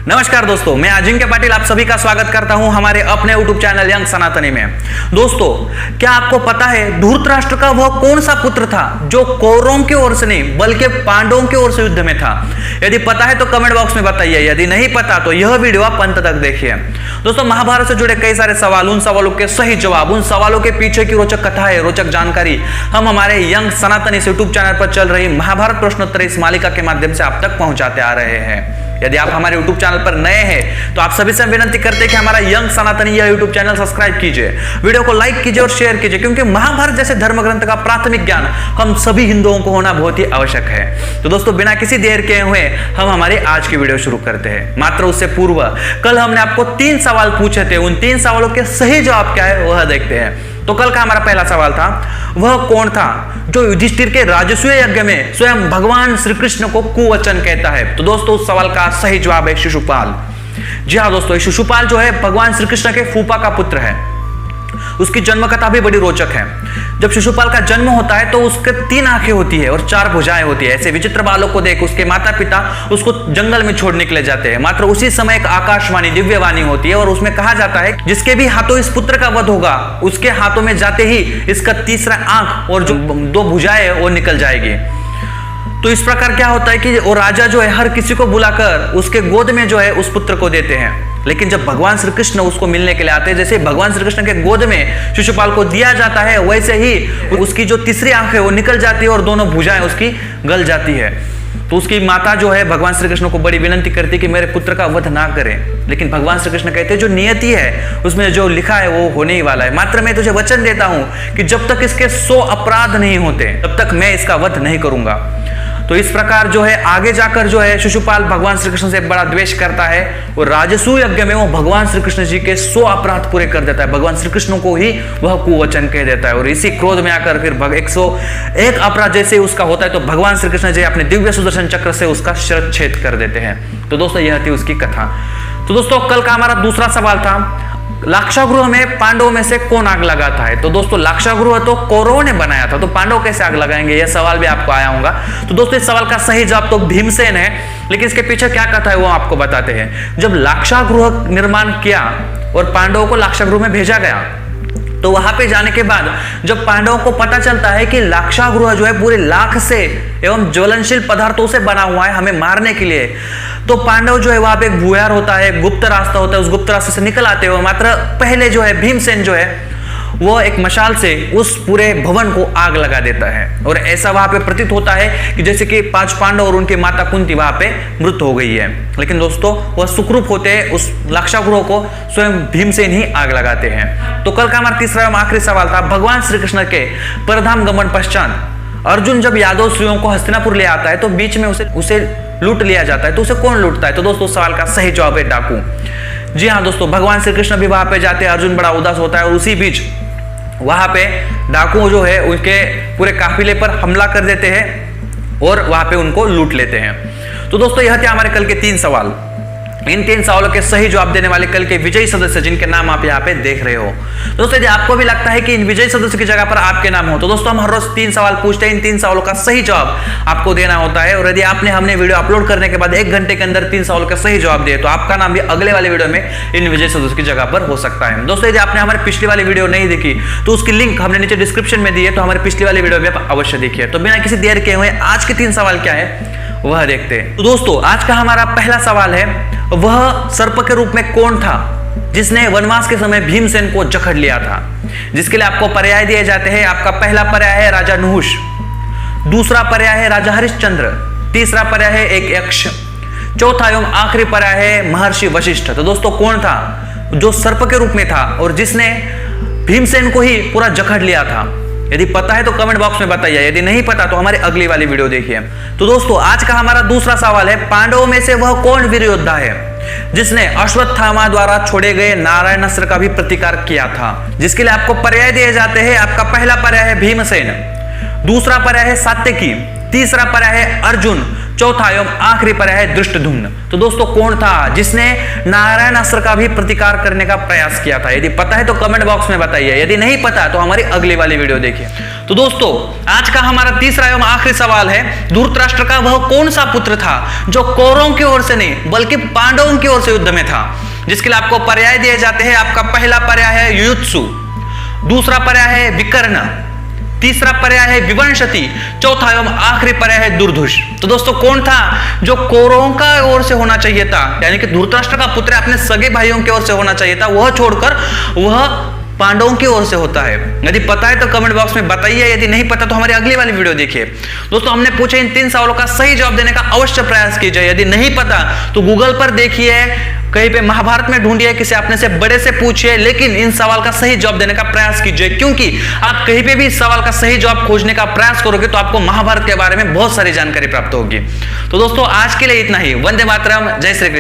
नमस्कार दोस्तों, मैं अजिंक्य पाटिल आप सभी का स्वागत करता हूं हमारे अपने YouTube चैनल यंग सनातनी में। दोस्तों, क्या आपको पता है धृतराष्ट्र का वह कौन सा पुत्र था जो कौरवों की ओर से नहीं बल्कि पांडवों की ओर से युद्ध में था? यदि पता है तो कमेंट बॉक्स में बताइए, यदि नहीं पता तो यह वीडियो आप अंत तक देखिए। दोस्तों, महाभारत से जुड़े कई सारे सवाल, उन सवालों के सही जवाब, उन सवालों के पीछे की रोचक कथाएं, रोचक जानकारी हम हमारे यंग सनातनी यूट्यूब चैनल पर चल रही महाभारत प्रश्नोत्तर इस मालिका के माध्यम से आप तक पहुंचाते आ रहे हैं। यदि आप हमारे YouTube चैनल पर नए हैं तो आप सभी से विनती करते हैं कि हमारा यंग सनातनी यह YouTube चैनल सब्सक्राइब कीजिए, वीडियो को लाइक कीजिए और शेयर कीजिए, क्योंकि महाभारत जैसे धर्म ग्रंथ का प्राथमिक ज्ञान हम सभी हिंदुओं को होना बहुत ही आवश्यक है। तो दोस्तों, बिना किसी देर के हुए हम हमारी आज की वीडियो शुरू करते हैं। मात्र उससे पूर्व कल हमने आपको 3 सवाल पूछे थे, उन 3 सवालों के सही जवाब क्या है वह देखते हैं। तो कल का हमारा पहला सवाल था, वह कौन था जो युधिष्ठिर के राजसूय यज्ञ में स्वयं भगवान श्री कृष्ण को कुवचन कहता है? तो दोस्तों, उस सवाल का सही जवाब है शिशुपाल। जी हाँ दोस्तों, शिशुपाल जो है भगवान श्री कृष्ण के फूफा का पुत्र है। उसकी जन्म कथा भी बड़ी रोचक है। जब शिशुपाल का जन्म होता है तो उसके 3 आंखें होती है और 4 भुजाएं होती है। ऐसे विचित्र बालक को देख उसके माता पिता उसको जंगल में छोड़ निकले जाते हैं। मात्र उसी समय एक आकाशवाणी, दिव्यवाणी होती है और उसमें कहा जाता है जिसके भी हाथों इस पुत्र का वध होगा उसके हाथों में जाते ही इसका तीसरा आंख और जो 2 भुजाएं वो निकल जाएगी। तो इस प्रकार क्या होता है कि वो राजा जो है हर किसी को बुलाकर उसके गोद में जो है उस पुत्र को देते हैं। लेकिन जब भगवान श्री कृष्ण उसको मिलने के लिए आते हैं, जैसे भगवान श्री कृष्ण के गोद में शिशुपाल को दिया जाता है, वैसे ही उसकी जो तीसरी आंख है वो निकल जाती है और दोनों भुजाएं उसकी गल जाती है। तो उसकी माता जो है भगवान श्री कृष्ण को बड़ी विनती करती है कि मेरे पुत्र का वध ना करें। लेकिन भगवान श्री कृष्ण कहते हैं जो नियति है उसमें जो लिखा है वो होने ही वाला है। मात्र मैं तुझे वचन देता हूं कि जब तक इसके 100 अपराध नहीं होते तब तक मैं इसका वध नहीं करूंगा। तो इस प्रकार जो है आगे जाकर जो है शिशुपाल भगवान श्री कृष्ण से बड़ा द्वेष करता है और राजसूय यज्ञ में वो भगवान श्री कृष्ण जी के 100 अपराध पूरे कर देता है। भगवान श्री कृष्ण को ही वह कुवचन कह देता है और इसी क्रोध में आकर फिर 101 अपराध जैसे उसका होता है तो भगवान श्री कृष्ण जी अपने दिव्य सुदर्शन चक्र से उसका शिरच्छेद कर देते हैं। तो दोस्तों, यह थी उसकी कथा। तो दोस्तों, कल का हमारा दूसरा सवाल था, लाक्षागृह में पांडवों में से कौन आग लगाता है? तो दोस्तों, लाक्षागृह तो कौरवों ने बनाया था, तो पांडव कैसे आग लगाएंगे? यह सवाल भी आपको आया होगा। तो दोस्तों, इस सवाल का सही जवाब तो भीमसेन है, लेकिन इसके पीछे क्या कथा है वो आपको बताते हैं। जब लाक्षागृह निर्माण किया और पांडवों को लाक्षागृह में भेजा गया तो वहां पे जाने के बाद जब पांडवों को पता चलता है कि लाक्षागृह जो है पूरे लाख से एवं ज्वलनशील पदार्थों से बना हुआ है हमें मारने के लिए, तो पांडव जो है वहां पे एक भूयार होता है, गुप्त रास्ता होता है, उस गुप्त रास्ते से निकल आते हुए मात्र पहले जो है भीमसेन जो है वो एक मशाल से उस पूरे भवन को आग लगा देता है। और ऐसा वहां पे प्रतीत होता है कि जैसे कि 5 पांडव और उनकी माता कुंती वहां पे मृत हो गई है। लेकिन दोस्तों, वह सुखरूप होते हैं, उस लाक्षागृह को स्वयं भीमसेन ही आग लगाते हैं। तो कल का हमारा तीसरा एवं आखिरी सवाल था, भगवान श्री कृष्ण के परधाम गमन पश्चात अर्जुन जब यादव स्त्रियों को हस्तिनापुर ले आता है तो बीच में उसे लूट लिया जाता है। तो उसे कौन लूटता है? तो दोस्तों, सवाल का सही जवाब है डाकू। जी हाँ दोस्तों, भगवान श्री कृष्ण भी वहां पे जाते हैं, अर्जुन बड़ा उदास होता है और उसी बीच वहां पे डाकू जो है उनके पूरे काफिले पर हमला कर देते हैं और वहां पे उनको लूट लेते हैं। तो दोस्तों, यह थे हमारे कल के 3 सवाल। इन 3 सवालों के सही जवाब देने वाले कल के विजयी सदस्य जिनके नाम आप यहाँ पे देख रहे हो। दोस्तों, यदि आपको भी लगता है कि इन विजयी सदस्य की जगह पर आपके नाम हो तो दोस्तों हम हर रोज 3 सवाल पूछते हैं। इन 3 सवालों का सही जवाब आपको देना होता है और यदि हमने वीडियो अपलोड करने के बाद 1 घंटे के अंदर 3 सवालों का सही जवाब दिए तो आपका नाम भी अगले वाले वीडियो में इन विजयी सदस्य की जगह पर हो सकता है। दोस्तों, यदि आपने हमारी पिछली वाली वीडियो नहीं देखी तो उसकी लिंक हमने नीचे डिस्क्रिप्शन में दी है, तो हमारी पिछली वाली वीडियो भी आप अवश्य देखिए। तो बिना किसी देर के हुए आज के 3 सवाल क्या है वह देखते हैं। तो दोस्तों, आज का हमारा पहला सवाल है, वह सर्प के रूप में कौन था जिसने वनवास के समय भीमसेन को जकड़ लिया था? जिसके लिए आपको पर्याय दिए जाते हैं। आपका पहला पर्याय है राजा नहुष, दूसरा पर्याय है राजा हरिश्चंद्र, तीसरा पर्याय है एक यक्ष, चौथा एवं आखिरी पर्याय है महर्षि वशिष्ठ। तो दोस्तों, कौन था जो सर्प के रूप में था और जिसने भीमसेन को ही पूरा जकड़ लिया था? यदि पता है तो कमेंट बॉक्स में बताइए, यदि नहीं पता तो हमारी अगली वाली वीडियो देखिए। तो दोस्तों, आज का हमारा दूसरा सवाल है, पांडवों में से वह कौन वीर योद्धा है जिसने अश्वत्थामा द्वारा छोड़े गए नारायणास्त्र का भी प्रतिकार किया था? जिसके लिए आपको पर्याय दिए जाते हैं। आपका पहला पर्याय है भीमसेन, दूसरा पर्याय है सात्यकी, तीसरा पर्याय है अर्जुन, चौथा एवं आखिरी पर्याय है दृष्टद्युम्न। तो दोस्तों कौन था जिसने नारायण अस्त्र का भी प्रतिकार करने का प्रयास किया था? यदि पता है तो कमेंट बॉक्स में बताइए, यदि नहीं पता तो हमारी अगली वाली वीडियो देखिए। तो दोस्तों आज का हमारा तीसरा एवं आखिरी सवाल है, धृतराष्ट्र का वह कौन सा पुत्र था जो कौरवों की ओर से नहीं बल्कि पांडवों की ओर से युद्ध में था? जिसके लिए आपको पर्याय दिए जाते हैं। आपका पहला पर्याय है युयुत्सु, दूसरा पर्याय है विकर्ण, तीसरा पर्याय है विवंशति, चौथा एवं आखिरी पर्याय है दुर्धुष। तो दोस्तों कौन था जो कौरवों का ओर से होना चाहिए था, यानी कि धृतराष्ट्र का पुत्र अपने सगे भाइयों की ओर से होना चाहिए था, वह छोड़कर वह पांडवों की ओर से होता है? यदि पता है तो कमेंट बॉक्स में बताइए, यदि नहीं पता तो हमारी अगली वाली वीडियो देखिए। दोस्तों हमने पूछे इन 3 सवालों का सही जवाब देने का अवश्य प्रयास कीजिए। यदि नहीं पता तो गूगल पर देखिए, कहीं पे महाभारत में ढूंढिए, किसी अपने से बड़े से पूछिए, लेकिन इन सवाल का सही जवाब देने का प्रयास कीजिए, क्योंकि आप कहीं पे भी इस सवाल का सही जवाब खोजने का प्रयास करोगे तो आपको महाभारत के बारे में बहुत सारी जानकारी प्राप्त होगी। तो दोस्तों आज के लिए इतना ही। वंदे मातरम, जय श्री कृष्ण।